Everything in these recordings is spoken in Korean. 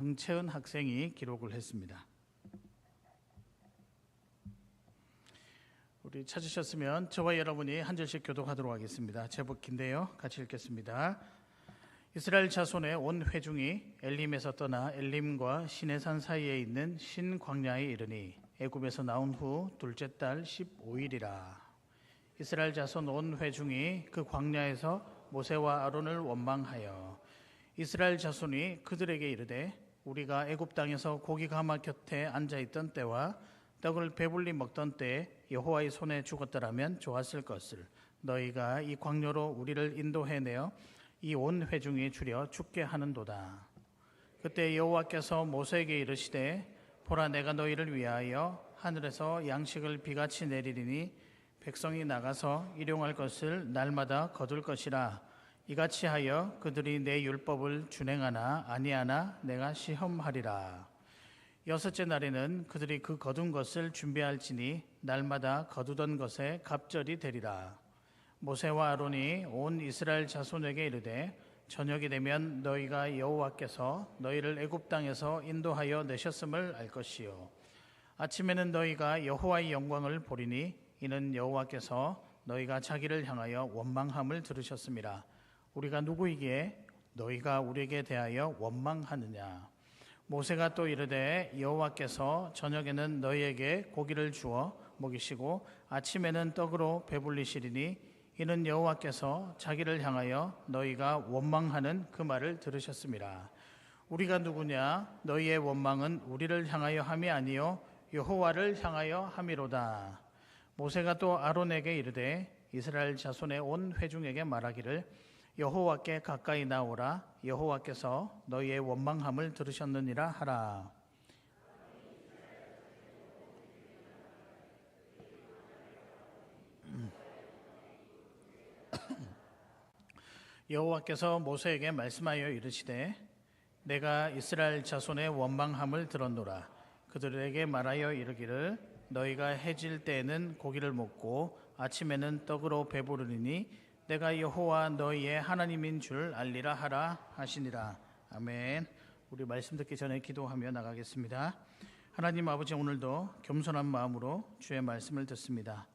흥채은 학생이 기록을 했습니다. 우리 찾으셨으면 저와 여러분이 한 절씩 교독하도록 하겠습니다. 제법 긴데요. 같이 읽겠습니다. 이스라엘 자손의 온 회중이 엘림에서 떠나 엘림과 시내산 사이에 있는 신 광야에 이르니 애굽에서 나온 후 둘째 달 15일이라. 이스라엘 자손 온 회중이 그 광야에서 모세와 아론을 원망하여 이스라엘 자손이 그들에게 이르되 우리가 애굽 땅에서 고기 가마 곁에 앉아 있던 때와 떡을 배불리 먹던 때에 여호와의 손에 죽었더라면 좋았을 것을 너희가 이 광야로 우리를 인도해내어 이 온 회중이 주려 죽게 하는도다. 그때 여호와께서 모세에게 이르시되 보라, 내가 너희를 위하여 하늘에서 양식을 비같이 내리리니 백성이 나가서 일용할 것을 날마다 거둘 것이라. 이같이 하여 그들이 내 율법을 준행하나 아니하나 내가 시험하리라. 여섯째 날에는 그들이 그 거둔 것을 준비할지니 날마다 거두던 것에 갑절이 되리라. 모세와 아론이 온 이스라엘 자손에게 이르되 저녁이 되면 너희가 여호와께서 너희를 애굽 땅에서 인도하여 내셨음을 알 것이요 아침에는 너희가 여호와의 영광을 보리니 이는 여호와께서 너희가 자기를 향하여 원망함을 들으셨음이라. 우리가 누구이기에 너희가 우리에게 대하여 원망하느냐. 모세가 또 이르되 여호와께서 저녁에는 너희에게 고기를 주어 먹이시고 아침에는 떡으로 배불리시리니 이는 여호와께서 자기를 향하여 너희가 원망하는 그 말을 들으셨음이라. 우리가 누구냐. 너희의 원망은 우리를 향하여 함이 아니요 여호와를 향하여 함이로다. 모세가 또 아론에게 이르되 이스라엘 자손의 온 회중에게 말하기를 여호와께 가까이 나오라. 여호와께서 너희의 원망함을 들으셨느니라 하라. 여호와께서 모세에게 말씀하여 이르시되 내가 이스라엘 자손의 원망함을 들었노라. 그들에게 말하여 이르기를 너희가 해질 때에는 고기를 먹고 아침에는 떡으로 배부르리니 내가 여호와 너희의 하나님인 줄 알리라 하라 하시니라. 아멘. 우리 말씀 듣기 전에 기도하며 나가겠습니다. 하나님 아버지, 오늘도 겸손한 마음으로 주의 말씀을 듣습니다.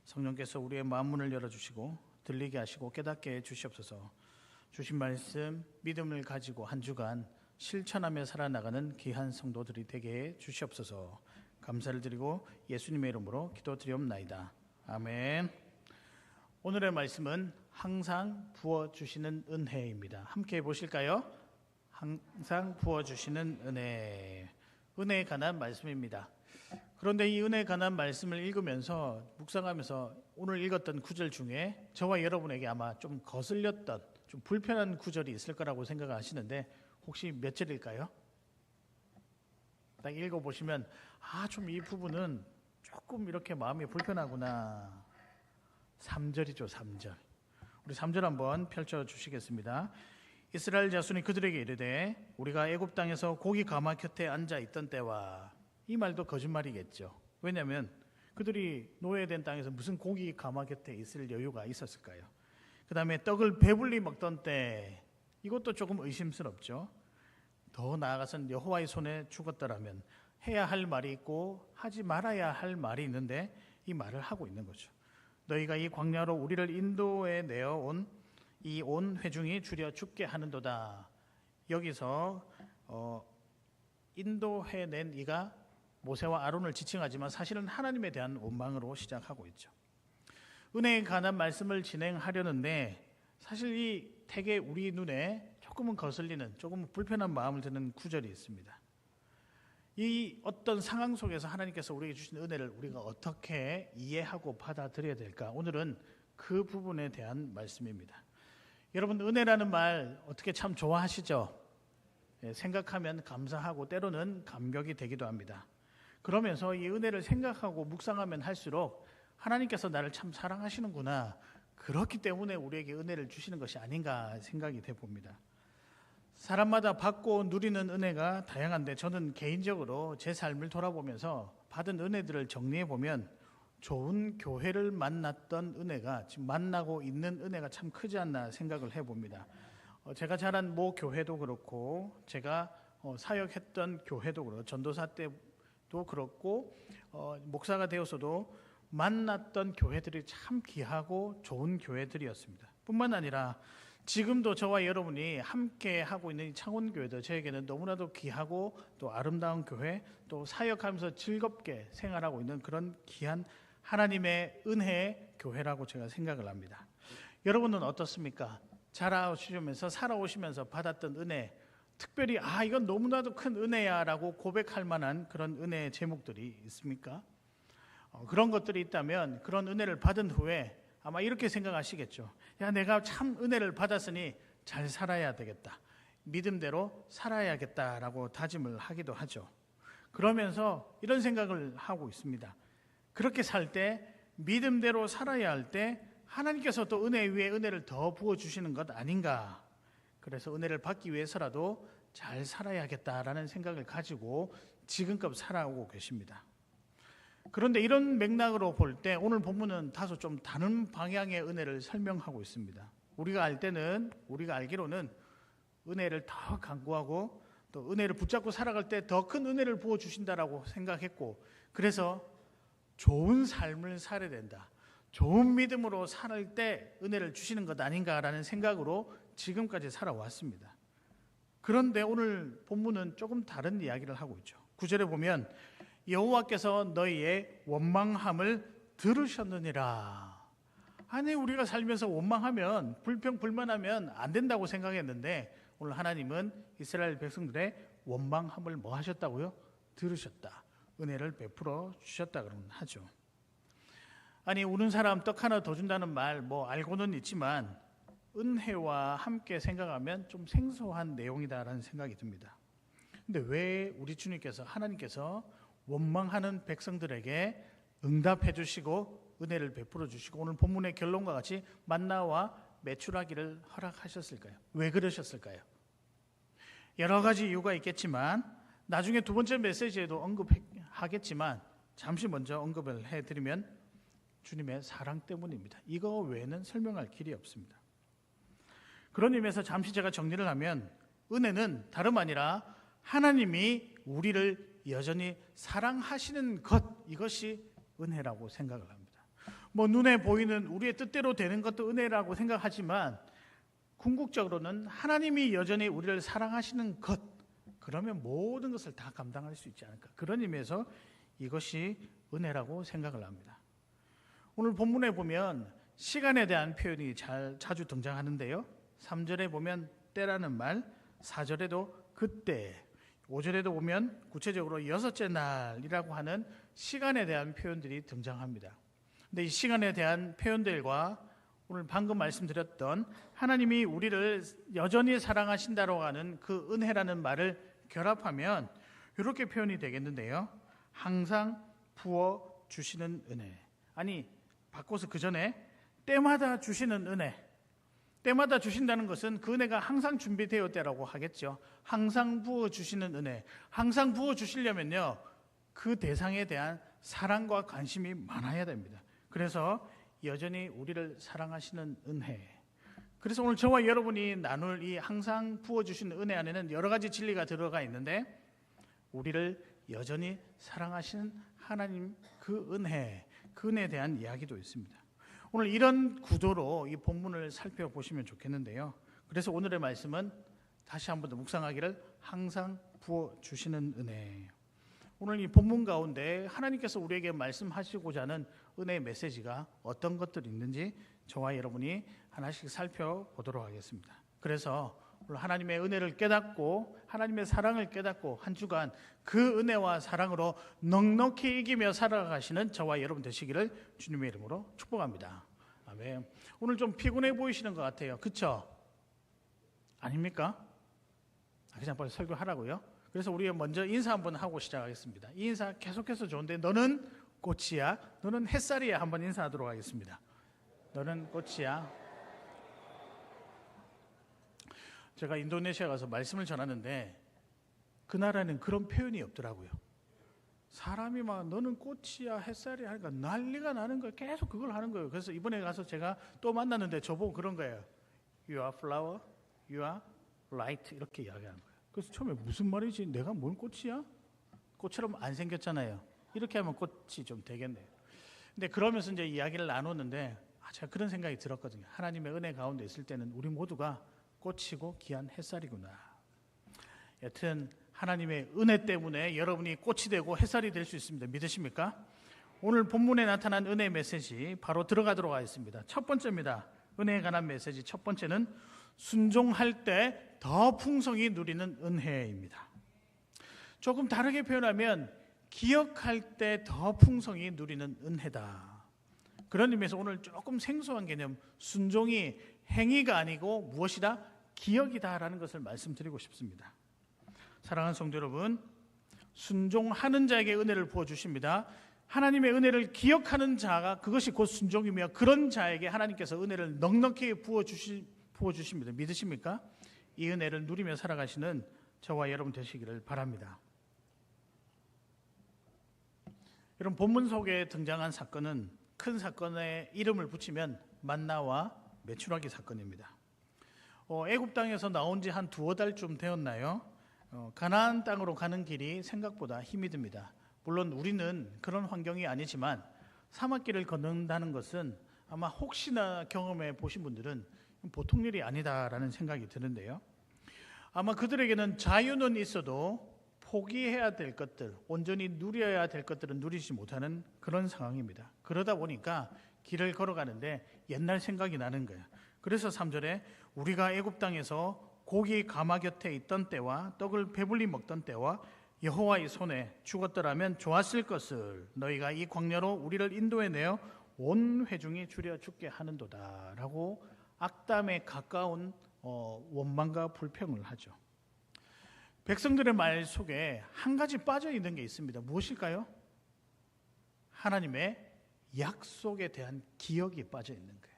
성령께서 우리의 마음 문을 열어주시고 들리게 하시고 깨닫게 해주시옵소서. 주신 말씀 믿음을 가지고 한 주간 실천하며 살아나가는 귀한 성도들이 되게 해 주시옵소서. 감사를 드리고 예수님의 이름으로 기도드리옵나이다. 아멘. 오늘의 말씀은 항상 부어주시는 은혜입니다. 함께 보실까요? 항상 부어주시는 은혜. 은혜에 관한 말씀입니다. 그런데 이 은혜에 관한 말씀을 읽으면서 묵상하면서 오늘 읽었던 구절 중에 저와 여러분에게 아마 좀 거슬렸던 좀 불편한 구절이 있을 거라고 생각하시는데 혹시 몇 절일까요? 딱 읽어보시면 좀 이 부분은 조금 이렇게 마음이 불편하구나. 3절이죠. 3절. 우리 3절 한번 펼쳐주시겠습니다. 이스라엘 자손이 그들에게 이르되 우리가 애굽 땅에서 고기 가마 곁에 앉아 있던 때와. 이 말도 거짓말이겠죠. 왜냐하면 그들이 노예된 땅에서 무슨 고기 가마 곁에 있을 여유가 있었을까요? 그 다음에 떡을 배불리 먹던 때, 이것도 조금 의심스럽죠. 더 나아가서는 여호와의 손에 죽었더라면 해야 할 말이 있고 하지 말아야 할 말이 있는데 이 말을 하고 있는 거죠. 너희가 이 광야로 우리를 인도해 내어온 이 온 회중이 주려 죽게 하는도다. 여기서 인도해낸 이가 모세와 아론을 지칭하지만 사실은 하나님에 대한 원망으로 시작하고 있죠. 은혜에 관한 말씀을 진행하려는데 사실 이 되게 우리 눈에 조금은 거슬리는, 조금 불편한 마음을 드는 구절이 있습니다. 이 어떤 상황 속에서 하나님께서 우리에게 주신 은혜를 우리가 어떻게 이해하고 받아들여야 될까? 오늘은 그 부분에 대한 말씀입니다. 여러분, 은혜라는 말 어떻게 참 좋아하시죠? 생각하면 감사하고 때로는 감격이 되기도 합니다. 그러면서 이 은혜를 생각하고 묵상하면 할수록 하나님께서 나를 참 사랑하시는구나, 그렇기 때문에 우리에게 은혜를 주시는 것이 아닌가 생각이 돼 봅니다. 사람마다 받고 누리는 은혜가 다양한데 저는 개인적으로 제 삶을 돌아보면서 받은 은혜들을 정리해 보면 좋은 교회를 만났던 은혜가 지금 만나고 있는 은혜가 참 크지 않나 생각을 해봅니다. 제가 자란 모 교회도 그렇고 제가 사역했던 교회도 그렇고 전도사 때도 그렇고 목사가 되어서도 만났던 교회들이 참 귀하고 좋은 교회들이었습니다. 뿐만 아니라 지금도 저와 여러분이 함께 하고 있는 이 창원교회도 저에게는 너무나도 귀하고 또 아름다운 교회, 또 사역하면서 즐겁게 생활하고 있는 그런 귀한 하나님의 은혜의 교회라고 제가 생각을 합니다. 여러분은 어떻습니까? 자라오시면서 살아오시면서 받았던 은혜, 특별히 이건 너무나도 큰 은혜야 라고 고백할 만한 그런 은혜의 제목들이 있습니까? 그런 것들이 있다면 그런 은혜를 받은 후에 아마 이렇게 생각하시겠죠. 야, 내가 참 은혜를 받았으니 잘 살아야 되겠다. 믿음대로 살아야겠다라고 다짐을 하기도 하죠. 그러면서 이런 생각을 하고 있습니다. 그렇게 살 때, 믿음대로 살아야 할 때 하나님께서 또 은혜 위에 은혜를 더 부어주시는 것 아닌가. 그래서 은혜를 받기 위해서라도 잘 살아야겠다라는 생각을 가지고 지금껏 살아오고 계십니다. 그런데 이런 맥락으로 볼 때 오늘 본문은 다소 좀 다른 방향의 은혜를 설명하고 있습니다. 우리가 알기로는 은혜를 더 강구하고 또 은혜를 붙잡고 살아갈 때 더 큰 은혜를 부어주신다라고 생각했고, 그래서 좋은 삶을 살아야 된다. 좋은 믿음으로 살 때 은혜를 주시는 것 아닌가라는 생각으로 지금까지 살아왔습니다. 그런데 오늘 본문은 조금 다른 이야기를 하고 있죠. 9절에 보면 여호와께서 너희의 원망함을 들으셨느니라. 아니, 우리가 살면서 원망하면, 불평불만하면 안 된다고 생각했는데 오늘 하나님은 이스라엘 백성들의 원망함을 뭐 하셨다고요? 들으셨다. 은혜를 베풀어 주셨다 그러면 하죠. 아니, 우는 사람 떡 하나 더 준다는 말 알고는 있지만 은혜와 함께 생각하면 좀 생소한 내용이다라는 생각이 듭니다. 근데 왜 우리 주님께서, 하나님께서 원망하는 백성들에게 응답해 주시고 은혜를 베풀어 주시고 오늘 본문의 결론과 같이 만나와 메추라기를 허락하셨을까요? 왜 그러셨을까요? 여러 가지 이유가 있겠지만 나중에 두 번째 메시지에도 언급하겠지만 잠시 먼저 언급을 해드리면 주님의 사랑 때문입니다. 이거 외에는 설명할 길이 없습니다. 그런 의미에서 잠시 제가 정리를 하면 은혜는 다름 아니라 하나님이 우리를 여전히 사랑하시는 것, 이것이 은혜라고 생각을 합니다. 눈에 보이는 우리의 뜻대로 되는 것도 은혜라고 생각하지만 궁극적으로는 하나님이 여전히 우리를 사랑하시는 것, 그러면 모든 것을 다 감당할 수 있지 않을까. 그런 의미에서 이것이 은혜라고 생각을 합니다. 오늘 본문에 보면 시간에 대한 표현이 자주 등장하는데요. 3절에 보면 때라는 말, 4절에도 그때, 5절에도 보면 구체적으로 여섯째 날이라고 하는 시간에 대한 표현들이 등장합니다. 근데 이 시간에 대한 표현들과 오늘 방금 말씀드렸던 하나님이 우리를 여전히 사랑하신다고 하는 그 은혜라는 말을 결합하면 이렇게 표현이 되겠는데요. 항상 부어 주시는 은혜. 아니, 바꿔서 그 전에 때마다 주시는 은혜. 때마다 주신다는 것은 그 은혜가 항상 준비되었다라고 하겠죠. 항상 부어주시는 은혜. 항상 부어주시려면요, 그 대상에 대한 사랑과 관심이 많아야 됩니다. 그래서 여전히 우리를 사랑하시는 은혜. 그래서 오늘 저와 여러분이 나눌 이 항상 부어주시는 은혜 안에는 여러 가지 진리가 들어가 있는데 우리를 여전히 사랑하시는 하나님 그 은혜에 대한 이야기도 있습니다. 오늘 이런 구도로 이 본문을 살펴보시면 좋겠는데요. 그래서 오늘의 말씀은 다시 한 번 더 묵상하기를 항상 부어주시는 은혜. 오늘 이 본문 가운데 하나님께서 우리에게 말씀하시고자 하는 은혜의 메시지가 어떤 것들이 있는지 저와 여러분이 하나씩 살펴보도록 하겠습니다. 그래서 오늘 하나님의 은혜를 깨닫고 하나님의 사랑을 깨닫고 한 주간 그 은혜와 사랑으로 넉넉히 이기며 살아가시는 저와 여러분 되시기를 주님의 이름으로 축복합니다. 아멘. 오늘 좀 피곤해 보이시는 것 같아요. 그렇죠? 아닙니까? 그냥 빨리 설교하라고요? 그래서 우리가 먼저 인사 한번 하고 시작하겠습니다. 이 인사 계속해서 좋은데 너는 꽃이야, 너는 햇살이야 한번 인사하도록 하겠습니다. 너는 꽃이야. 제가 인도네시아 가서 말씀을 전하는데 그 나라는 그런 표현이 없더라고요. 사람이 막 너는 꽃이야 햇살이야 하니까 난리가 나는 거예요. 계속 그걸 하는 거예요. 그래서 이번에 가서 제가 또 만났는데 저보고 그런 거예요. You are flower, you are light 이렇게 이야기하는 거예요. 그래서 처음에 무슨 말이지? 내가 뭔 꽃이야? 꽃처럼 안 생겼잖아요. 이렇게 하면 꽃이 좀 되겠네요. 근데 그러면서 이제 이야기를 나눴는데 제가 그런 생각이 들었거든요. 하나님의 은혜 가운데 있을 때는 우리 모두가 꽃이고 귀한 햇살이구나. 여튼 하나님의 은혜 때문에 여러분이 꽃이 되고 햇살이 될 수 있습니다. 믿으십니까? 오늘 본문에 나타난 은혜 메시지 바로 들어가도록 하겠습니다. 첫 번째입니다. 은혜에 관한 메시지 첫 번째는 순종할 때 더 풍성히 누리는 은혜입니다. 조금 다르게 표현하면 기억할 때 더 풍성히 누리는 은혜다. 그런 의미에서 오늘 조금 생소한 개념, 순종이 행위가 아니고 무엇이다? 기억이다라는 것을 말씀드리고 싶습니다. 사랑하는 성도 여러분, 순종하는 자에게 은혜를 부어주십니다. 하나님의 은혜를 기억하는 자가 그것이 곧 순종이며 그런 자에게 하나님께서 은혜를 넉넉히 부어주십니다. 믿으십니까? 이 은혜를 누리며 살아가시는 저와 여러분 되시기를 바랍니다. 여러분, 본문 속에 등장한 사건은 큰 사건에 이름을 붙이면 만나와 메추라기 사건입니다. 애굽 땅에서 나온 지 한 두어 달쯤 되었나요? 가나안 땅으로 가는 길이 생각보다 힘이 듭니다. 물론 우리는 그런 환경이 아니지만 사막길을 걷는다는 것은 아마 혹시나 경험해 보신 분들은 보통 일이 아니다라는 생각이 드는데요. 아마 그들에게는 자유는 있어도 포기해야 될 것들, 온전히 누려야 될 것들은 누리지 못하는 그런 상황입니다. 그러다 보니까 길을 걸어가는데 옛날 생각이 나는 거예요. 그래서 3절에 우리가 애굽 땅에서 고기 가마 곁에 있던 때와 떡을 배불리 먹던 때와 여호와의 손에 죽었더라면 좋았을 것을 너희가 이 광야로 우리를 인도해내어 온 회중이 줄여 죽게 하는도다 라고 악담에 가까운 원망과 불평을 하죠. 백성들의 말 속에 한 가지 빠져 있는 게 있습니다. 무엇일까요? 하나님의 약속에 대한 기억이 빠져 있는 거예요.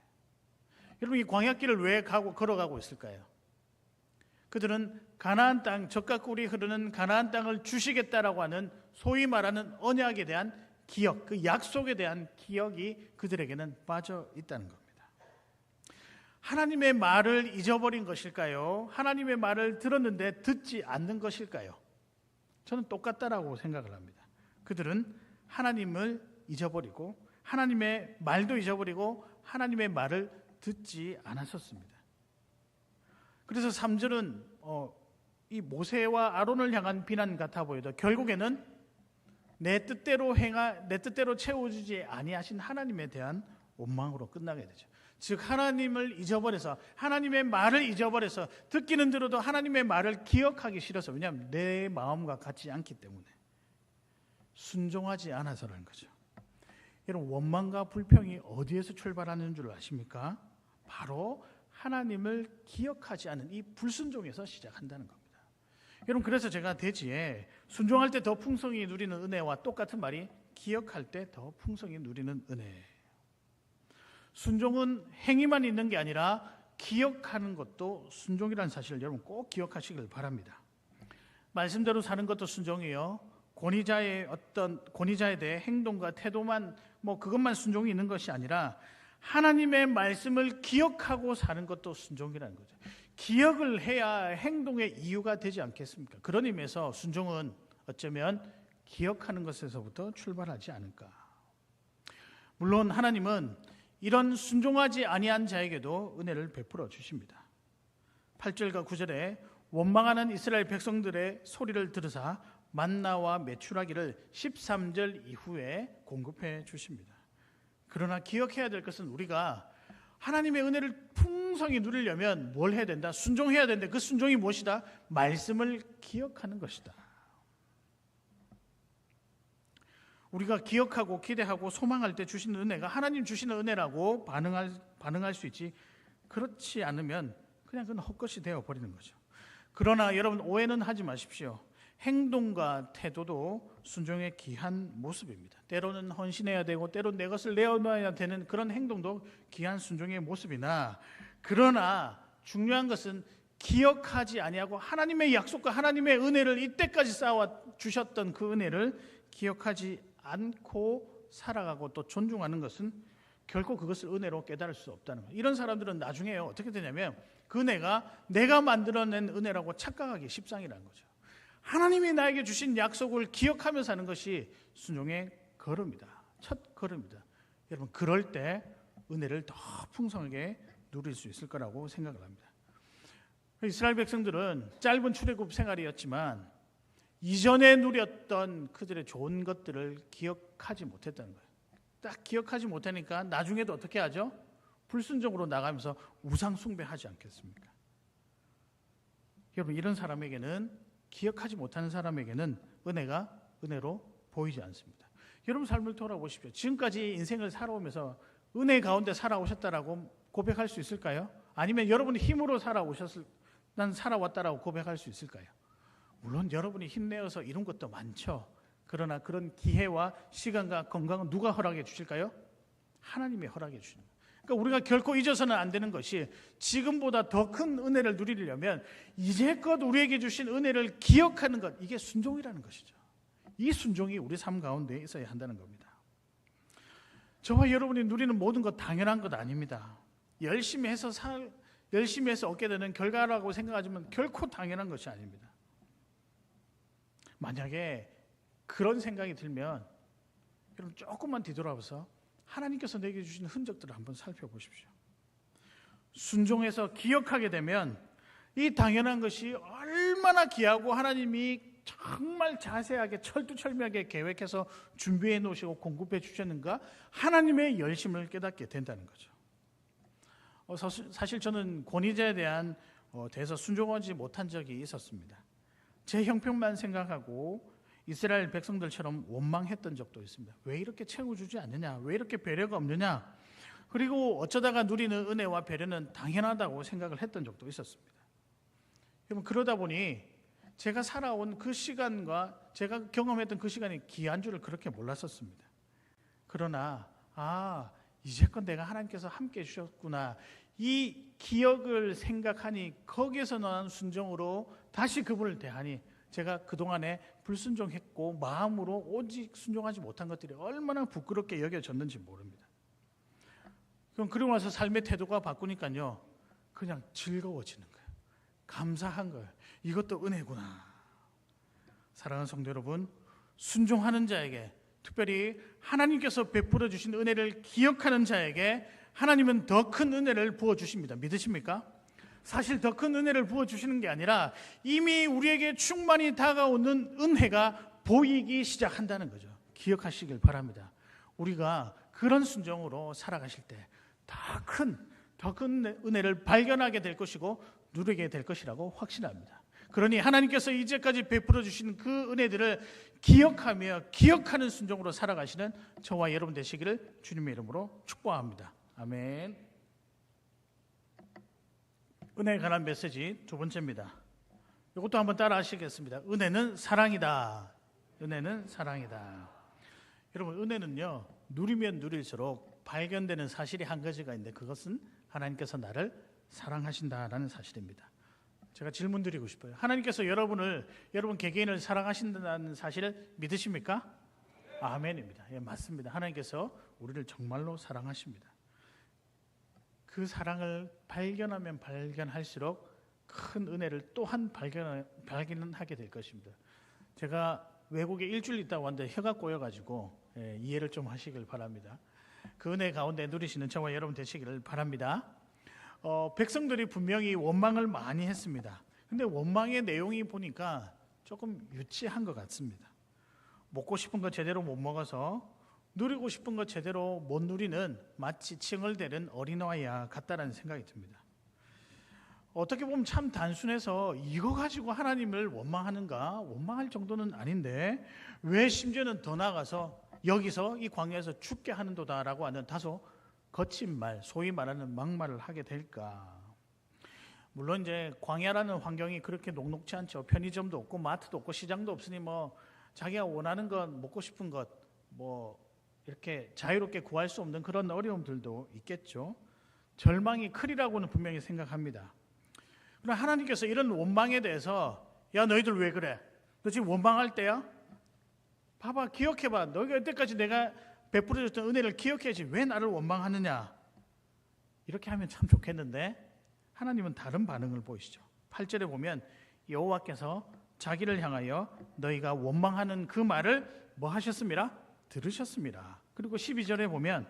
여러분, 이 광야길을 왜 걸어가고 있을까요? 그들은 가나안 땅, 젖과 꿀이 흐르는 가나안 땅을 주시겠다라고 하는 소위 말하는 언약에 대한 기억, 그 약속에 대한 기억이 그들에게는 빠져 있다는 겁니다. 하나님의 말을 잊어버린 것일까요? 하나님의 말을 들었는데 듣지 않는 것일까요? 저는 똑같다라고 생각을 합니다. 그들은 하나님을 잊어버리고 하나님의 말도 잊어버리고 하나님의 말을 듣지 않았었습니다. 그래서 3절은 이 모세와 아론을 향한 비난 같아 보여도 결국에는 내 뜻대로 채워주지 아니하신 하나님에 대한 원망으로 끝나게 되죠. 즉 하나님을 잊어버려서 하나님의 말을 잊어버려서 듣기는 들어도 하나님의 말을 기억하기 싫어서, 왜냐하면 내 마음과 같지 않기 때문에 순종하지 않아서라는 거죠. 여러분, 원망과 불평이 어디에서 출발하는 줄 아십니까? 바로 하나님을 기억하지 않은 이 불순종에서 시작한다는 겁니다. 여러분, 그래서 제가 대지에 순종할 때 더 풍성히 누리는 은혜와 똑같은 말이 기억할 때 더 풍성히 누리는 은혜. 순종은 행위만 있는 게 아니라 기억하는 것도 순종이라는 사실을 여러분 꼭 기억하시길 바랍니다. 말씀대로 사는 것도 순종이요. 권위자에 대해 행동과 태도만 그것만 순종이 있는 것이 아니라 하나님의 말씀을 기억하고 사는 것도 순종이라는 거죠. 기억을 해야 행동의 이유가 되지 않겠습니까? 그런 의미에서 순종은 어쩌면 기억하는 것에서부터 출발하지 않을까. 물론 하나님은 이런 순종하지 아니한 자에게도 은혜를 베풀어 주십니다. 8절과 9절에 원망하는 이스라엘 백성들의 소리를 들으사 만나와 메추라기를 13절 이후에 공급해 주십니다. 그러나 기억해야 될 것은 우리가 하나님의 은혜를 풍성히 누리려면 뭘 해야 된다? 순종해야 된다. 그 순종이 무엇이다? 말씀을 기억하는 것이다. 우리가 기억하고 기대하고 소망할 때 주시는 은혜가 하나님 주시는 은혜라고 반응할 수 있지, 그렇지 않으면 그냥 그건 헛것이 되어버리는 거죠. 그러나 여러분, 오해는 하지 마십시오. 행동과 태도도 순종의 귀한 모습입니다. 때로는 헌신해야 되고 때로는 내 것을 내어놔야 되는 그런 행동도 귀한 순종의 모습이나, 그러나 중요한 것은 기억하지 아니하고 하나님의 약속과 하나님의 은혜를 이때까지 쌓아 주셨던 그 은혜를 기억하지 않고 살아가고 또 존중하는 것은 결코 그것을 은혜로 깨달을 수 없다는 거예요. 이런 사람들은 나중에요 어떻게 되냐면 그 은혜가 내가 만들어낸 은혜라고 착각하기 십상이라는 거죠. 하나님이 나에게 주신 약속을 기억하며 사는 것이 순종의 걸음이다. 첫 걸음이다. 여러분 그럴 때 은혜를 더 풍성하게 누릴 수 있을 거라고 생각을 합니다. 이스라엘 백성들은 짧은 출애굽 생활이었지만 이전에 누렸던 그들의 좋은 것들을 기억하지 못했다는 거예요. 딱 기억하지 못하니까 나중에도 어떻게 하죠? 불순종으로 나가면서 우상 숭배하지 않겠습니까? 여러분 이런 사람에게는 기억하지 못하는 사람에게는 은혜가 은혜로 보이지 않습니다. 여러분 삶을 돌아보십시오. 지금까지 인생을 살아오면서 은혜 가운데 살아오셨다라고 고백할 수 있을까요? 아니면 여러분이 힘으로 난 살아왔다라고 고백할 수 있을까요? 물론 여러분이 힘내어서 이룬 것도 많죠. 그러나 그런 기회와 시간과 건강은 누가 허락해 주실까요? 하나님이 허락해 주시는 거예요. 그러니까 우리가 결코 잊어서는 안 되는 것이 지금보다 더 큰 은혜를 누리려면 이제껏 우리에게 주신 은혜를 기억하는 것, 이게 순종이라는 것이죠. 이 순종이 우리 삶 가운데 있어야 한다는 겁니다. 저와 여러분이 누리는 모든 것 당연한 것 아닙니다. 열심히 해서 얻게 되는 결과라고 생각하지만 결코 당연한 것이 아닙니다. 만약에 그런 생각이 들면 여러분 조금만 뒤돌아봐서 하나님께서 내게 주신 흔적들을 한번 살펴보십시오. 순종해서 기억하게 되면 이 당연한 것이 얼마나 귀하고 하나님이 정말 자세하게 철두철미하게 계획해서 준비해 놓으시고 공급해 주셨는가 하나님의 열심을 깨닫게 된다는 거죠. 사실 저는 권위자에 대해서 순종하지 못한 적이 있었습니다. 제 형편만 생각하고 이스라엘 백성들처럼 원망했던 적도 있습니다. 왜 이렇게 채워주지 않느냐? 왜 이렇게 배려가 없느냐? 그리고 어쩌다가 누리는 은혜와 배려는 당연하다고 생각을 했던 적도 있었습니다. 여러분 그러다 보니 제가 살아온 그 시간과 제가 경험했던 그 시간이 귀한 줄을 그렇게 몰랐었습니다. 그러나 이제껏 내가 하나님께서 함께 해주셨구나 이 기억을 생각하니 거기에서 나는 순종으로 다시 그분을 대하니 제가 그동안에 불순종했고 마음으로 오직 순종하지 못한 것들이 얼마나 부끄럽게 여겨졌는지 모릅니다. 그럼 그러고 나서 삶의 태도가 바꾸니까요 그냥 즐거워지는 거예요. 감사한 거예요. 이것도 은혜구나. 사랑하는 성도 여러분, 순종하는 자에게 특별히 하나님께서 베풀어 주신 은혜를 기억하는 자에게 하나님은 더 큰 은혜를 부어주십니다. 믿으십니까? 사실 더 큰 은혜를 부어주시는 게 아니라 이미 우리에게 충만히 다가오는 은혜가 보이기 시작한다는 거죠. 기억하시길 바랍니다. 우리가 그런 순종으로 살아가실 때 더 큰 은혜를 발견하게 될 것이고 누리게 될 것이라고 확신합니다. 그러니 하나님께서 이제까지 베풀어 주신 그 은혜들을 기억하며 기억하는 순종으로 살아가시는 저와 여러분 되시기를 주님의 이름으로 축복합니다. 아멘. 은혜에 관한 메시지 두 번째입니다. 이것도 한번 따라 하시겠습니다. 은혜는 사랑이다. 은혜는 사랑이다. 여러분 은혜는요 누리면 누릴수록 발견되는 사실이 한 가지가 있는데 그것은 하나님께서 나를 사랑하신다라는 사실입니다. 제가 질문 드리고 싶어요. 하나님께서 여러분 개개인을 사랑하신다는 사실을 믿으십니까? 아멘입니다. 예, 맞습니다. 하나님께서 우리를 정말로 사랑하십니다. 그 사랑을 발견하면 발견할수록 큰 은혜를 또한 발견하게 될 것입니다. 제가 외국에 일주일 있다 왔는데 혀가 꼬여가지고 이해를 좀 하시길 바랍니다. 그 은혜 가운데 누리시는 저와 여러분 되시기를 바랍니다. 백성들이 분명히 원망을 많이 했습니다. 근데 원망의 내용이 보니까 조금 유치한 것 같습니다. 먹고 싶은 거 제대로 못 먹어서 누리고 싶은 거 제대로 못 누리는 마치 칭얼대는 어린아이와 같다라는 생각이 듭니다. 어떻게 보면 참 단순해서 이거 가지고 하나님을 원망하는가? 원망할 정도는 아닌데 왜 심지어는 더 나아가서 여기서 이 광야에서 죽게 하는도다라고 하는 다소 거친 말, 소위 말하는 막말을 하게 될까? 물론 이제 광야라는 환경이 그렇게 녹록지 않죠. 편의점도 없고 마트도 없고 시장도 없으니 뭐 자기가 원하는 것, 먹고 싶은 것 뭐 이렇게 자유롭게 구할 수 없는 그런 어려움들도 있겠죠. 절망이 크리라고는 분명히 생각합니다. 그러나 하나님께서 이런 원망에 대해서 야 너희들 왜 그래? 너 지금 원망할 때야? 봐봐 기억해봐. 너희가 이때까지 내가 베풀어 줬던 은혜를 기억해야지 왜 나를 원망하느냐. 이렇게 하면 참 좋겠는데 하나님은 다른 반응을 보이시죠. 8절에 보면 여호와께서 자기를 향하여 너희가 원망하는 그 말을 뭐 하셨습니다? 들으셨습니다. 그리고 12절에 보면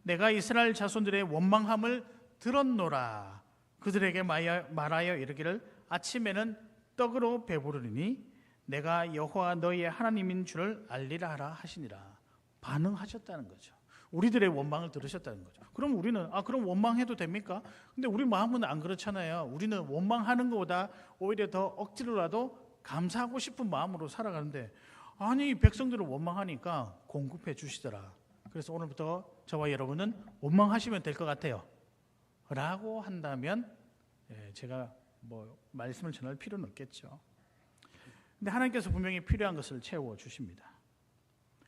내가 이스라엘 자손들의 원망함을 들었노라. 그들에게 말하여 이르기를 아침에는 떡으로 배부르리니 내가 여호와 너희의 하나님인 줄을 알리라 하라 하시니라. 반응하셨다는 거죠. 우리들의 원망을 들으셨다는 거죠. 그럼 우리는 그럼 원망해도 됩니까? 근데 우리 마음은 안 그렇잖아요. 우리는 원망하는 것보다 오히려 더 억지로라도 감사하고 싶은 마음으로 살아가는데 아니 백성들을 원망하니까 공급해 주시더라. 그래서 오늘부터 저와 여러분은 원망하시면 될 것 같아요 라고 한다면 제가 뭐 말씀을 전할 필요는 없겠죠. 근데 하나님께서 분명히 필요한 것을 채워 주십니다.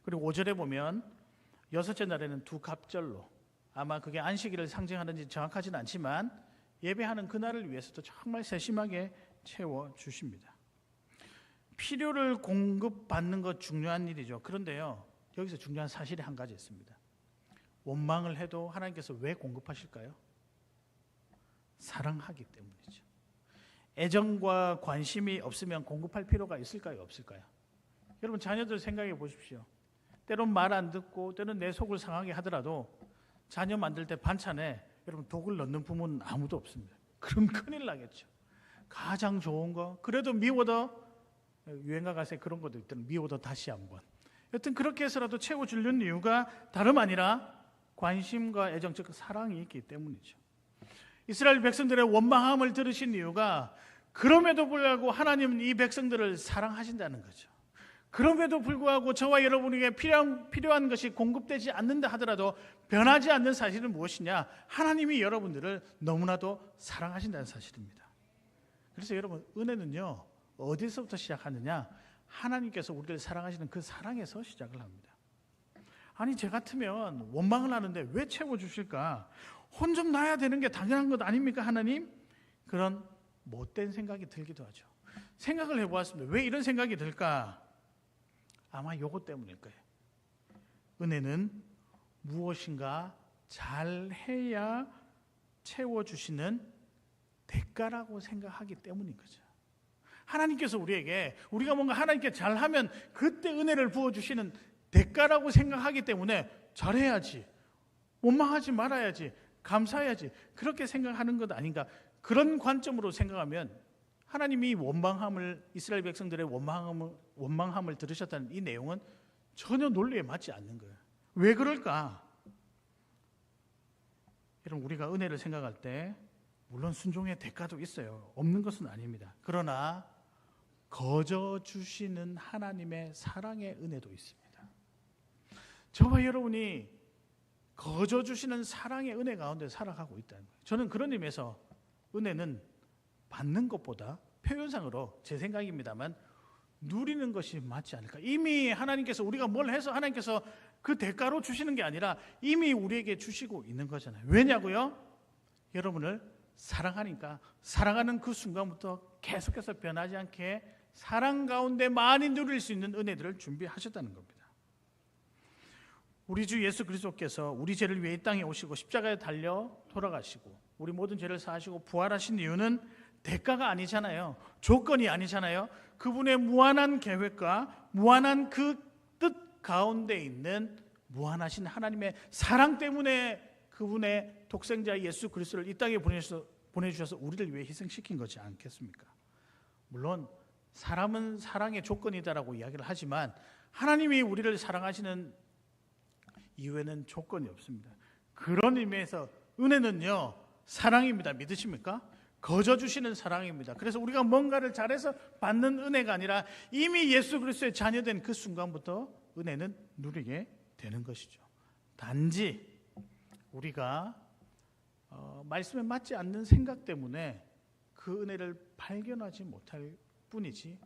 그리고 5절에 보면 여섯째 날에는 두 갑절로, 아마 그게 안식일을 상징하는지 정확하지는 않지만 예배하는 그날을 위해서도 정말 세심하게 채워 주십니다. 필요를 공급받는 것 중요한 일이죠. 그런데요, 여기서 중요한 사실이 한 가지 있습니다. 원망을 해도 하나님께서 왜 공급하실까요? 사랑하기 때문이죠. 애정과 관심이 없으면 공급할 필요가 있을까요? 없을까요? 여러분 자녀들 생각해 보십시오. 때론 말 안 듣고 때론 내 속을 상하게 하더라도 자녀 만들 때 반찬에 여러분 독을 넣는 부모는 아무도 없습니다. 그럼 큰일 나겠죠. 가장 좋은 거 그래도 미워도 유행가 가사에 그런 것도 있더라고요. 미워도 다시 한번. 여튼 그렇게 해서라도 채워주려는 이유가 다름 아니라 관심과 애정, 즉 사랑이 있기 때문이죠. 이스라엘 백성들의 원망함을 들으신 이유가 그럼에도 불구하고 하나님은 이 백성들을 사랑하신다는 거죠. 그럼에도 불구하고 저와 여러분에게 필요한 것이 공급되지 않는다 하더라도 변하지 않는 사실은 무엇이냐? 하나님이 여러분들을 너무나도 사랑하신다는 사실입니다. 그래서 여러분 은혜는요 어디서부터 시작하느냐? 하나님께서 우리를 사랑하시는 그 사랑에서 시작을 합니다. 아니 제 같으면 원망을 하는데 왜 채워주실까? 혼 좀 나야 되는 게 당연한 것 아닙니까 하나님? 그런 못된 생각이 들기도 하죠. 생각을 해보았습니다. 왜 이런 생각이 들까? 아마 요것 때문일 거예요. 은혜는 무엇인가 잘해야 채워주시는 대가라고 생각하기 때문인 거죠. 하나님께서 우리가 뭔가 하나님께 잘하면 그때 은혜를 부어주시는 대가라고 생각하기 때문에 잘해야지, 원망하지 말아야지, 감사해야지 그렇게 생각하는 것 아닌가. 그런 관점으로 생각하면 하나님이 이스라엘 백성들의 원망함을 들으셨다는 이 내용은 전혀 논리에 맞지 않는 거예요. 왜 그럴까? 여러분 우리가 은혜를 생각할 때 물론 순종의 대가도 있어요. 없는 것은 아닙니다. 그러나 거저 주시는 하나님의 사랑의 은혜도 있습니다. 저와 여러분이 거저 주시는 사랑의 은혜 가운데 살아가고 있다는 거예요. 저는 그런 의미에서 은혜는 받는 것보다 표현상으로 제 생각입니다만 누리는 것이 맞지 않을까. 이미 하나님께서 우리가 뭘 해서 하나님께서 그 대가로 주시는 게 아니라 이미 우리에게 주시고 있는 거잖아요. 왜냐고요? 여러분을 사랑하니까 사랑하는 그 순간부터 계속해서 변하지 않게 사랑 가운데 많이 누릴 수 있는 은혜들을 준비하셨다는 겁니다. 우리 주 예수 그리스도께서 우리 죄를 위해 이 땅에 오시고 십자가에 달려 돌아가시고 우리 모든 죄를 사하시고 부활하신 이유는 대가가 아니잖아요. 조건이 아니잖아요. 그분의 무한한 계획과 무한한 그 뜻 가운데 있는 무한하신 하나님의 사랑 때문에 그분의 독생자 예수 그리스도를 이 땅에 보내주셔서 우리를 위해 희생시킨 것이 않겠습니까? 물론 사람은 사랑의 조건이다라고 이야기를 하지만 하나님이 우리를 사랑하시는 이유에는 조건이 없습니다. 그런 의미에서 은혜는요 사랑입니다. 믿으십니까? 거저 주시는 사랑입니다. 그래서 우리가 뭔가를 잘해서 받는 은혜가 아니라 이미 예수 그리스도의 자녀된 그 순간부터 은혜는 누리게 되는 것이죠. 단지 우리가 말씀에 맞지 않는 생각 때문에 그 은혜를 발견하지 못할 뿐이지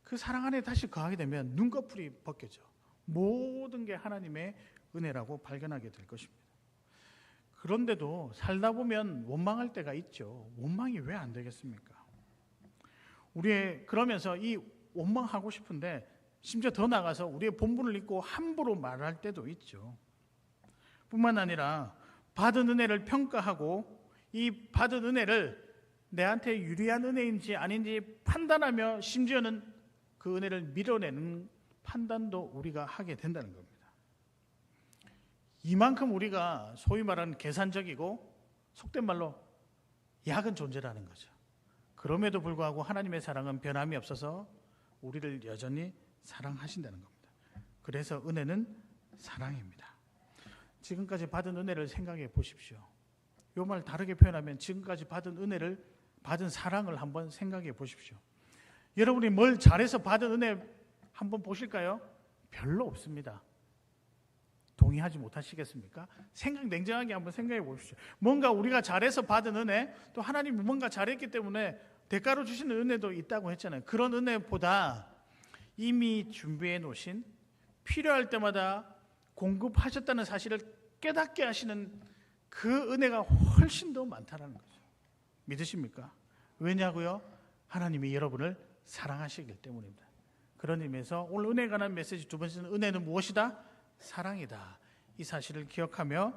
그 사랑 안에 다시 거하게 되면 눈꺼풀이 벗겨져 모든 게 하나님의 은혜라고 발견하게 될 것입니다. 그런데도 살다 보면 원망할 때가 있죠. 원망이 왜 안 되겠습니까? 그러면서 이 원망하고 싶은데 심지어 더 나가서 우리의 본분을 잊고 함부로 말할 때도 있죠. 뿐만 아니라 받은 은혜를 평가하고 이 받은 은혜를 내한테 유리한 은혜인지 아닌지 판단하며 심지어는 그 은혜를 밀어내는 판단도 우리가 하게 된다는 겁니다. 이만큼 우리가 소위 말하는 계산적이고 속된 말로 약은 존재라는 거죠. 그럼에도 불구하고 하나님의 사랑은 변함이 없어서 우리를 여전히 사랑하신다는 겁니다. 그래서 은혜는 사랑입니다. 지금까지 받은 은혜를 생각해 보십시오. 이 말 다르게 표현하면 지금까지 받은 은혜를, 받은 사랑을 한번 생각해 보십시오. 여러분이 뭘 잘해서 받은 은혜 한번 보실까요? 별로 없습니다. 동의하지 못하시겠습니까? 냉정하게 한번 생각해 보십시오. 뭔가 우리가 잘해서 받은 은혜, 또 하나님이 뭔가 잘했기 때문에 대가로 주시는 은혜도 있다고 했잖아요. 그런 은혜보다 이미 준비해 놓으신, 필요할 때마다 공급하셨다는 사실을 깨닫게 하시는 그 은혜가 훨씬 더 많다는 거죠. 믿으십니까? 왜냐고요? 하나님이 여러분을 사랑하시기 때문입니다. 그런 의미에서 오늘 은혜에 관한 메시지 두 번째는 은혜는 무엇이다? 사랑이다. 이 사실을 기억하며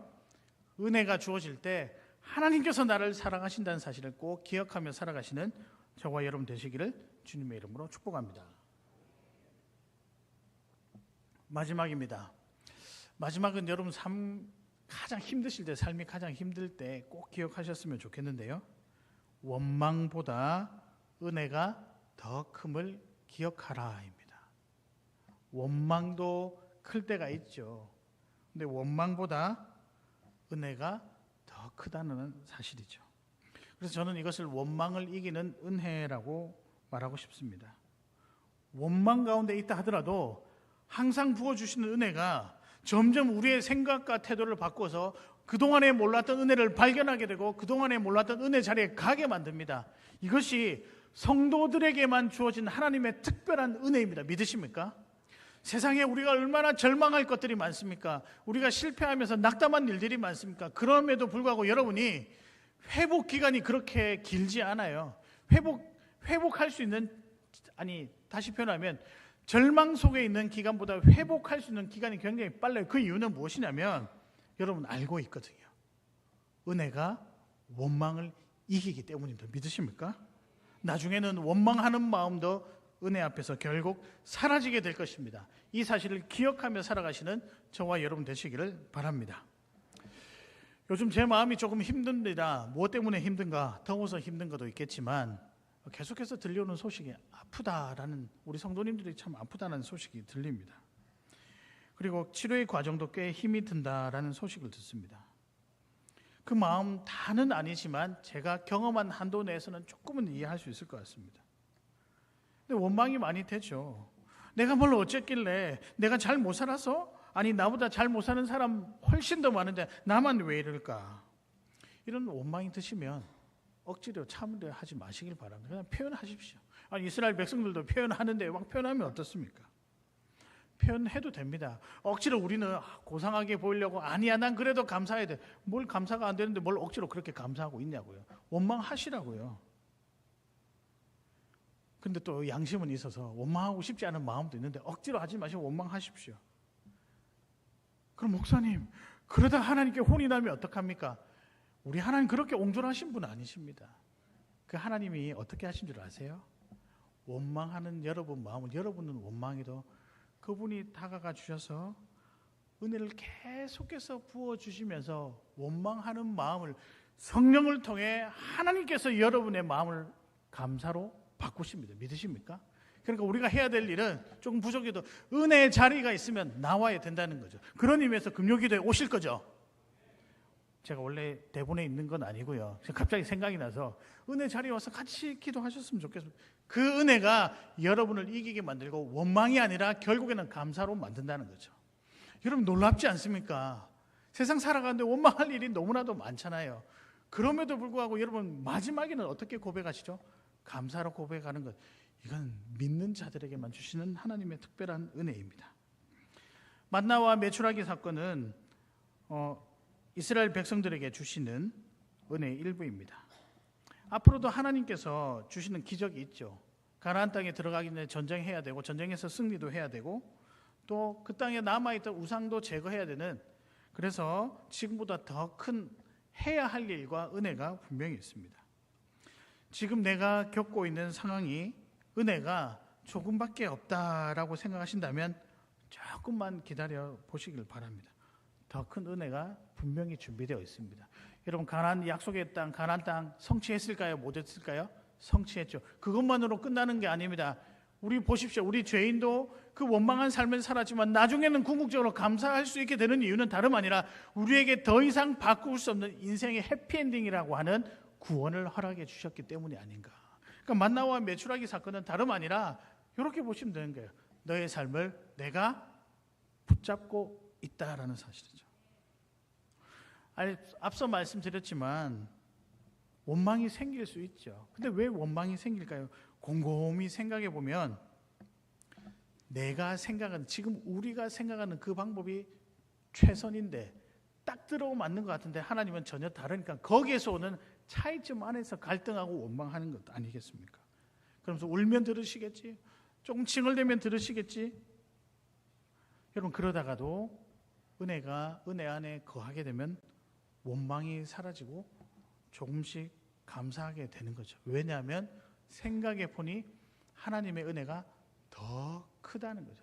은혜가 주어질 때 하나님께서 나를 사랑하신다는 사실을 꼭 기억하며 살아가시는 저와 여러분 되시기를 주님의 이름으로 축복합니다. 마지막입니다. 마지막은 여러분 가장 힘드실 때, 삶이 가장 힘들 때 꼭 기억하셨으면 좋겠는데요. 원망보다 은혜가 더 큼을 기억하라입니다. 원망도 클 때가 있죠. 근데 원망보다 은혜가 더 크다는 사실이죠. 그래서 저는 이것을 원망을 이기는 은혜라고 말하고 싶습니다. 원망 가운데 있다 하더라도 항상 부어주시는 은혜가 점점 우리의 생각과 태도를 바꿔서 그동안에 몰랐던 은혜를 발견하게 되고 그동안에 몰랐던 은혜 자리에 가게 만듭니다. 이것이 성도들에게만 주어진 하나님의 특별한 은혜입니다. 믿으십니까? 세상에 우리가 얼마나 절망할 것들이 많습니까? 우리가 실패하면서 낙담한 일들이 많습니까? 그럼에도 불구하고 여러분이 회복 기간이 그렇게 길지 않아요. 회복할 수 있는, 다시 표현하면 절망 속에 있는 기간보다 회복할 수 있는 기간이 굉장히 빨라요. 그 이유는 무엇이냐면 여러분 알고 있거든요. 은혜가 원망을 이기기 때문입니다. 믿으십니까? 나중에는 원망하는 마음도 은혜 앞에서 결국 사라지게 될 것입니다. 이 사실을 기억하며 살아가시는 저와 여러분 되시기를 바랍니다. 요즘 제 마음이 조금 힘듭니다. 무엇 때문에 힘든가? 더워서 힘든 것도 있겠지만 계속해서 들려오는 소식이 아프다라는, 우리 성도님들이 참 아프다는 소식이 들립니다. 그리고 치료의 과정도 꽤 힘이 든다라는 소식을 듣습니다. 그 마음 다는 아니지만 제가 경험한 한도 내에서는 조금은 이해할 수 있을 것 같습니다. 근데 원망이 많이 되죠. 내가 뭘 어쨌길래, 내가 잘 못 살아서? 아니 나보다 잘 못 사는 사람 훨씬 더 많은데 나만 왜 이럴까? 이런 원망이 드시면 억지로 참으려 하지 마시길 바랍니다. 그냥 표현하십시오. 아니 이스라엘 백성들도 표현하는데 막 표현하면 어떻습니까? 표현해도 됩니다. 억지로 우리는 고상하게 보이려고, 아니야 난 그래도 감사해야 돼. 뭘 감사가 안 되는데 뭘 억지로 그렇게 감사하고 있냐고요. 원망하시라고요. 근데 또 양심은 있어서 원망하고 싶지 않은 마음도 있는데 억지로 하지 마시고 원망하십시오. 그럼 목사님, 그러다 하나님께 혼이 나면 어떡합니까? 우리 하나님 그렇게 옹졸하신 분 아니십니다. 그 하나님이 어떻게 하신 줄 아세요? 원망하는 여러분 마음을, 여러분은 원망해도 그분이 다가가 주셔서 은혜를 계속해서 부어주시면서 원망하는 마음을 성령을 통해 하나님께서 여러분의 마음을 감사로 바꾸십니다. 믿으십니까? 그러니까 우리가 해야 될 일은 조금 부족해도 은혜의 자리가 있으면 나와야 된다는 거죠. 그런 의미에서 금요기도에 오실 거죠. 제가 원래 대본에 있는 건 아니고요. 갑자기 생각이 나서 은혜 자리에 와서 같이 기도하셨으면 좋겠습니다. 그 은혜가 여러분을 이기게 만들고 원망이 아니라 결국에는 감사로 만든다는 거죠. 여러분 놀랍지 않습니까? 세상 살아가는데 원망할 일이 너무나도 많잖아요. 그럼에도 불구하고 여러분 마지막에는 어떻게 고백하시죠? 감사로 고백하는 것. 이건 믿는 자들에게만 주시는 하나님의 특별한 은혜입니다. 만나와 메추라기 사건은 이스라엘 백성들에게 주시는 은혜의 일부입니다. 앞으로도 하나님께서 주시는 기적이 있죠. 가나안 땅에 들어가기 전에 전쟁해야 되고 전쟁에서 승리도 해야 되고 또 그 땅에 남아있던 우상도 제거해야 되는 그래서 지금보다 더 큰 해야 할 일과 은혜가 분명히 있습니다. 지금 내가 겪고 있는 상황이 은혜가 조금밖에 없다라고 생각하신다면 조금만 기다려 보시길 바랍니다. 더 큰 은혜가 분명히 준비되어 있습니다. 여러분, 가나안 약속의 땅, 가나안 땅 성취했을까요? 못했을까요? 성취했죠. 그것만으로 끝나는 게 아닙니다. 우리 보십시오. 우리 죄인도 그 원망한 삶을 살았지만 나중에는 궁극적으로 감사할 수 있게 되는 이유는 다름 아니라 우리에게 더 이상 바꿀 수 없는 인생의 해피엔딩이라고 하는 구원을 허락해 주셨기 때문이 아닌가. 그러니까 만나와 메추라기 사건은 다름 아니라 이렇게 보시면 되는 거예요. 너의 삶을 내가 붙잡고 있다라는 사실이죠. 앞서 말씀드렸지만 원망이 생길 수 있죠. 근데 왜 원망이 생길까요? 곰곰이 생각해 보면 내가 생각하는, 지금 우리가 생각하는 그 방법이 최선인데 딱 들어오면 맞는 것 같은데 하나님은 전혀 다르니까 거기에서 오는 차이점 안에서 갈등하고 원망하는 것 아니겠습니까? 그러면서 울면 들으시겠지, 조금 칭얼대면 들으시겠지. 여러분, 그러다가도 은혜 안에 거하게 되면 원망이 사라지고 조금씩 감사하게 되는 거죠. 왜냐하면 생각해 보니 하나님의 은혜가 더 크다는 거죠.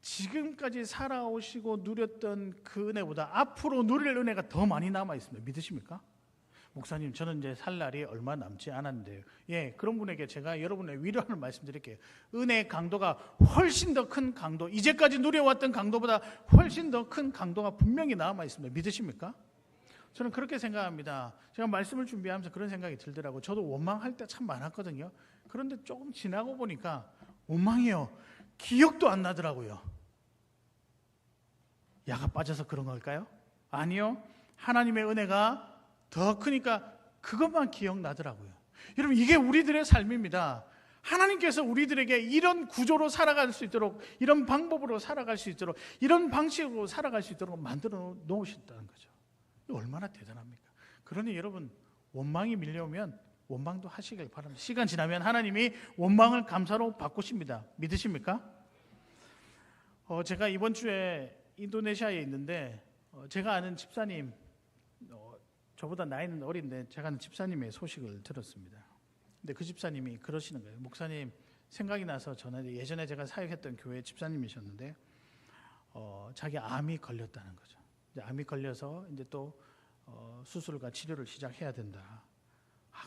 지금까지 살아오시고 누렸던 그 은혜보다 앞으로 누릴 은혜가 더 많이 남아 있습니다. 믿으십니까? 목사님, 저는 이제 살 날이 얼마 남지 않았는데요. 예, 그런 분에게 제가 여러분의 위로하는 말씀 드릴게요. 은혜의 강도가 훨씬 더 큰 강도, 이제까지 누려왔던 강도보다 훨씬 더 큰 강도가 분명히 남아 있습니다. 믿으십니까? 저는 그렇게 생각합니다. 제가 말씀을 준비하면서 그런 생각이 들더라고요. 저도 원망할 때 참 많았거든요. 그런데 조금 지나고 보니까 원망이요, 기억도 안 나더라고요. 야가 빠져서 그런 걸까요? 아니요. 하나님의 은혜가 더 크니까 그것만 기억나더라고요. 여러분, 이게 우리들의 삶입니다. 하나님께서 우리들에게 이런 구조로 살아갈 수 있도록, 이런 방법으로 살아갈 수 있도록, 이런 방식으로 살아갈 수 있도록 만들어 놓으셨다는 거죠. 얼마나 대단합니까? 그러니 여러분, 원망이 밀려오면 원망도 하시길 바랍니다. 시간 지나면 하나님이 원망을 감사로 바꾸십니다. 믿으십니까? 제가 이번 주에 인도네시아에 있는데 제가 아는 집사님, 저보다 나이는 어린데 제가 아는 집사님의 소식을 들었습니다. 근데 그 집사님이 그러시는 거예요. 목사님, 생각이 나서 전화해. 예전에 제가 사역했던 교회 집사님이셨는데 자기 암이 걸렸다는 거죠. 이제 암이 걸려서 이제 또 수술과 치료를 시작해야 된다.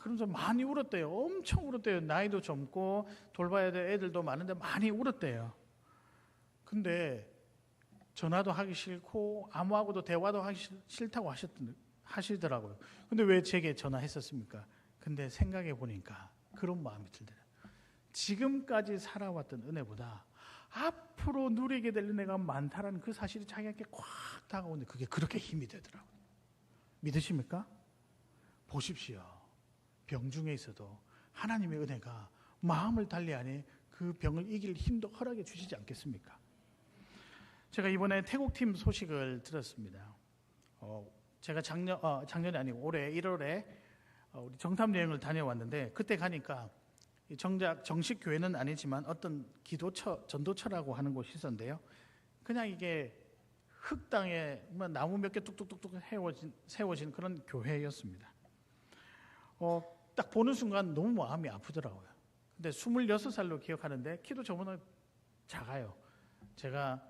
그러면서 많이 울었대요. 엄청 울었대요. 나이도 젊고 돌봐야 될 애들도 많은데 많이 울었대요. 근데 전화도 하기 싫고 아무하고도 대화도 하기 싫다고 하시더라고요. 근데 왜 제게 전화했었습니까? 근데 생각해 보니까 그런 마음이 들더라고요. 지금까지 살아왔던 은혜보다 앞으로 누리게 될 은혜가 많다라는 그 사실이 자기에게 꽉 다가오는데 그게 그렇게 힘이 되더라고요. 믿으십니까? 보십시오. 병 중에 있어도 하나님의 은혜가 마음을 달리하니 그 병을 이길 힘도 허락해 주시지 않겠습니까? 제가 이번에 태국팀 소식을 들었습니다. 제가 작년이 아니고 올해 1월에 우리 정탐 여행을 다녀왔는데 그때 가니까 정작 정식 교회는 아니지만 어떤 기도처, 전도처라고 하는 곳이 있었는데요. 그냥 이게 흙 땅에 나무 몇 개 뚝뚝뚝뚝 세워진 그런 교회였습니다. 딱 보는 순간 너무 마음이 아프더라고요. 근데 26살로 기억하는데 키도 저보다 작아요. 제가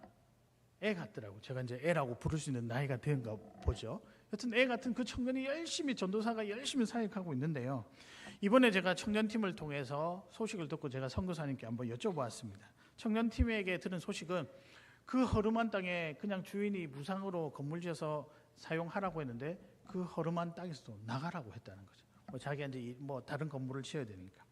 애 같더라고요. 제가 이제 애라고 부를 수 있는 나이가 된가 보죠. 여튼 애 같은 그 청년이 열심히, 전도사가 열심히 사역하고 있는데요. 이번에 제가 청년팀을 통해서 소식을 듣고 제가 선교사님께 한번 여쭤보았습니다. 청년팀에게 들은 소식은 그 허름한 땅에 그냥 주인이 무상으로 건물 지어서 사용하라고 했는데 그 허름한 땅에서도 나가라고 했다는 거죠. 자기가 이제 다른 건물을 지어야 되니까.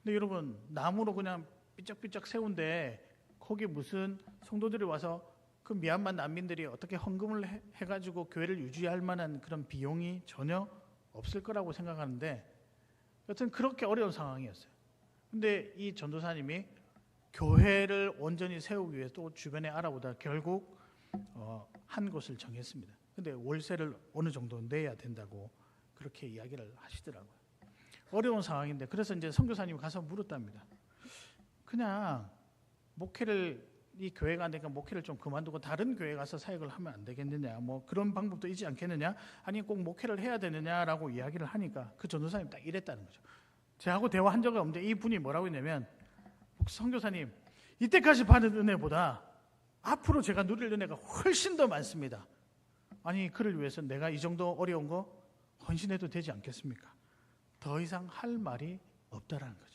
근데 여러분, 나무로 그냥 삐쩍삐쩍 세운데 거기 무슨 성도들이 와서 그 미얀마 난민들이 어떻게 헌금을 해가지고 교회를 유지할 만한 그런 비용이 전혀 없을 거라고 생각하는데 여튼 그렇게 어려운 상황이었어요. 근데 이 전도사님이 교회를 온전히 세우기 위해 또 주변에 알아보다 결국 한 곳을 정했습니다. 근데 월세를 어느 정도 내야 된다고 그렇게 이야기를 하시더라고요. 어려운 상황인데 그래서 이제 선교사님이 가서 물었답니다. 그냥 목회를 이 교회가 안 되니까 목회를 좀 그만두고 다른 교회 가서 사역을 하면 안 되겠느냐, 뭐 그런 방법도 있지 않겠느냐, 아니 꼭 목회를 해야 되느냐라고 이야기를 하니까 그 전도사님 딱 이랬다는 거죠. 저하고 대화한 적이 없는데 이분이 뭐라고 했냐면, 선교사님, 이때까지 받은 은혜보다 앞으로 제가 누릴 은혜가 훨씬 더 많습니다. 아니 그를 위해서 내가 이 정도 어려운 거 헌신해도 되지 않겠습니까? 더 이상 할 말이 없다라는 거죠.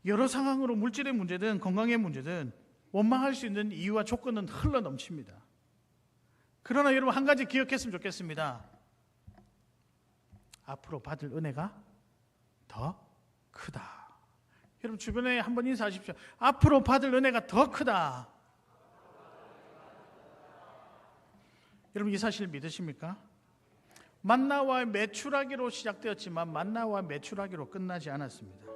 여러 상황으로 물질의 문제든 건강의 문제든 원망할 수 있는 이유와 조건은 흘러 넘칩니다. 그러나 여러분 한 가지 기억했으면 좋겠습니다. 앞으로 받을 은혜가 더 크다. 여러분 주변에 한번 인사하십시오. 앞으로 받을 은혜가 더 크다. 여러분 이 사실 믿으십니까? 만나와 매출하기로 시작되었지만 만나와 매출하기로 끝나지 않았습니다.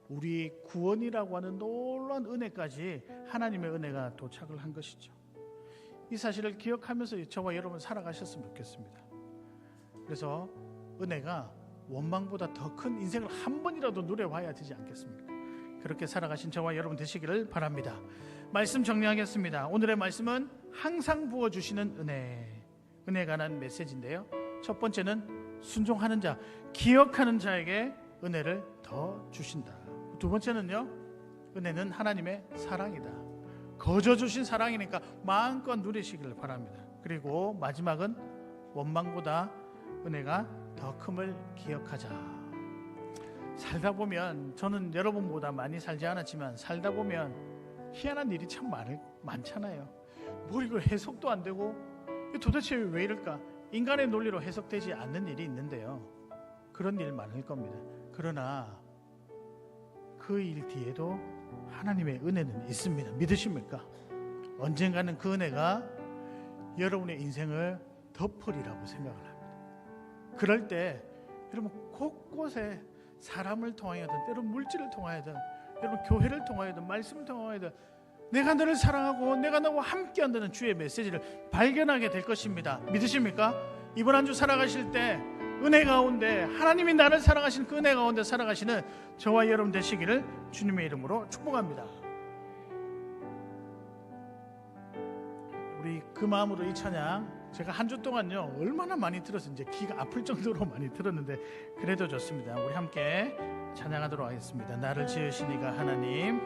우리 구원이라고 하는 놀라운 은혜까지 하나님의 은혜가 도착을 한 것이죠. 이 사실을 기억하면서 저와 여러분 살아가셨으면 좋겠습니다. 그래서 은혜가 원망보다 더 큰 인생을 한 번이라도 누려봐야 되지 않겠습니까? 그렇게 살아가신 저와 여러분 되시기를 바랍니다. 말씀 정리하겠습니다. 오늘의 말씀은 항상 부어주시는 은혜에 관한 메시지인데요, 첫 번째는 순종하는 자, 기억하는 자에게 은혜를 더 주신다. 두 번째는요, 은혜는 하나님의 사랑이다. 거저 주신 사랑이니까 마음껏 누리시기를 바랍니다. 그리고 마지막은 원망보다 은혜가 더 큼을 기억하자. 살다 보면, 저는 여러분보다 많이 살지 않았지만 살다 보면 희한한 일이 참 많잖아요. 뭐 이거 해석도 안 되고 도대체 왜 이럴까? 인간의 논리로 해석되지 않는 일이 있는데요, 그런 일 많을 겁니다. 그러나 그 일 뒤에도 하나님의 은혜는 있습니다. 믿으십니까? 언젠가는 그 은혜가 여러분의 인생을 덮으리라고 생각을 합니다. 그럴 때 여러분 곳곳에 사람을 통하여든 때로는 물질을 통하여든 여러분 교회를 통하여든 말씀을 통하여든 내가 너를 사랑하고 내가 너와 함께한다는 주의 메시지를 발견하게 될 것입니다. 믿으십니까? 이번 한 주 살아가실 때 은혜 가운데, 하나님이 나를 사랑하시는 그 은혜 가운데 살아가시는 저와 여러분 되시기를 주님의 이름으로 축복합니다. 우리 그 마음으로 이 찬양 제가 한 주 동안요 얼마나 많이 들어서 이제 귀가 아플 정도로 많이 들었는데 그래도 좋습니다. 우리 함께 찬양하도록 하겠습니다. 나를 지으신 이가 하나님,